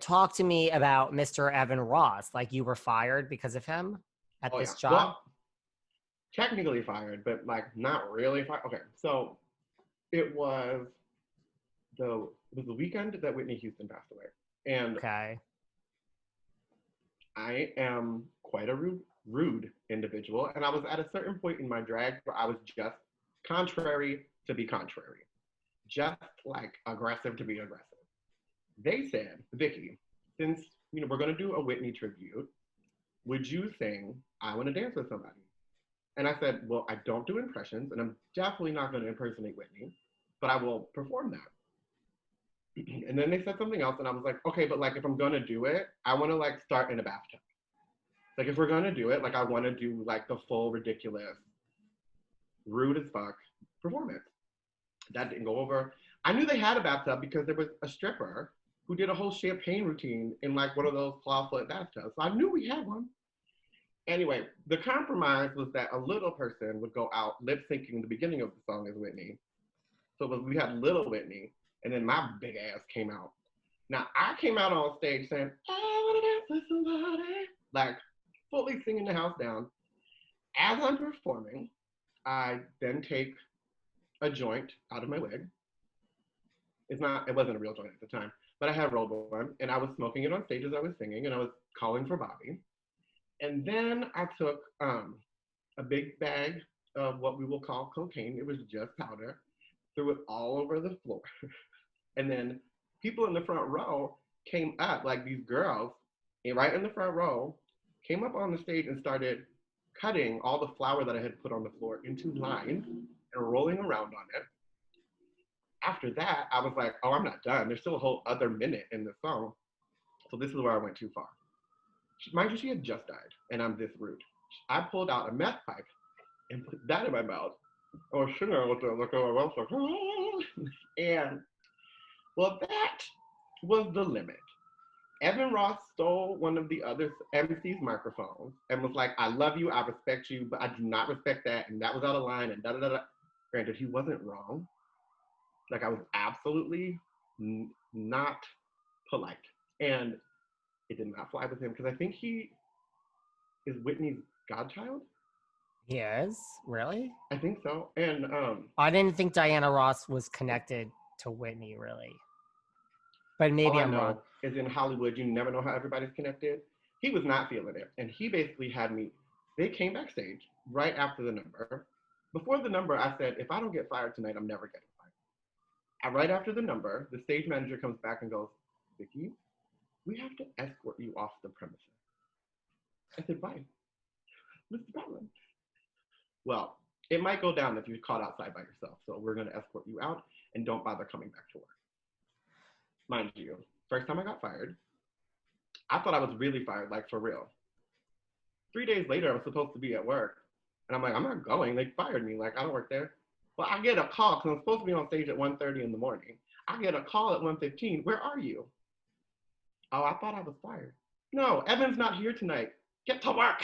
Talk to me about Mr. Evan Ross. Like you were fired because of him at Oh yeah. this job? Well, technically fired, but like not really fired. Okay, so it was the weekend that Whitney Houston passed away, and Okay. I am quite a rude individual, and I was at a certain point in my drag where I was just contrary to be contrary, just like aggressive to be aggressive. They said, Vicky, since we're gonna do a Whitney tribute, would you sing "I Want to Dance with Somebody"? And I said, well, I don't do impressions, and I'm definitely not going to impersonate Whitney, but I will perform that. And then they said something else, and I was like, okay, but like if I'm going to do it, I want to like start in a bathtub. Like if we're going to do it, like I want to do like the full ridiculous, rude as fuck performance. That didn't go over. I knew they had a bathtub because there was a stripper who did a whole champagne routine in like one of those clawfoot bathtubs. So I knew we had one. Anyway, the compromise was that a little person would go out lip syncing the beginning of the song as Whitney. So we had little Whitney, and then my big ass came out. Now I came out on stage saying, "I wanna dance with somebody," like fully singing the house down. As I'm performing, I then take a joint out of my wig. It wasn't a real joint at the time, but I had rolled one, and I was smoking it on stage as I was singing, and I was calling for Bobby. And then I took a big bag of what we will call cocaine. It was just powder. Threw it all over the floor. And then people in the front row came up, like these girls, right in the front row, came up on the stage and started cutting all the flour that I had put on the floor into lines and rolling around on it. After that, I was like, oh, I'm not done. There's still a whole other minute in the song. So this is where I went too far. Mind you, she had just died, and I'm this rude. I pulled out a meth pipe and put that in my mouth. I was sitting there with the look over my mouth, and well, that was the limit. Evan Ross stole one of the other MC's microphones and was like, I love you, I respect you, but I do not respect that, and that was out of line, and da da da. Granted, he wasn't wrong. Like, I was absolutely not polite. And it did not fly with him because I think he is Whitney's godchild. He is? Really? I think so. And I didn't think Diana Ross was connected to Whitney, really. But all maybe I I'm wrong. know is in Hollywood, you never know how everybody's connected. He was not feeling it. And he basically had me, they came backstage right after the number. Before the number, I said, if I don't get fired tonight, I'm never getting fired. And right after the number, the stage manager comes back and goes, Vicky, we have to escort you off the premises. I said, why? What's the problem? Well, it might go down if you're caught outside by yourself. So we're going to escort you out and don't bother coming back to work. Mind you, first time I got fired, I thought I was really fired, like for real. 3 days later, I was supposed to be at work. And I'm like, I'm not going. They fired me. Like, I don't work there. Well, I get a call because I'm supposed to be on stage at 1:30 in the morning. I get a call at 1:15. Where are you? Oh, I thought I was fired. No, Evan's not here tonight. Get to work.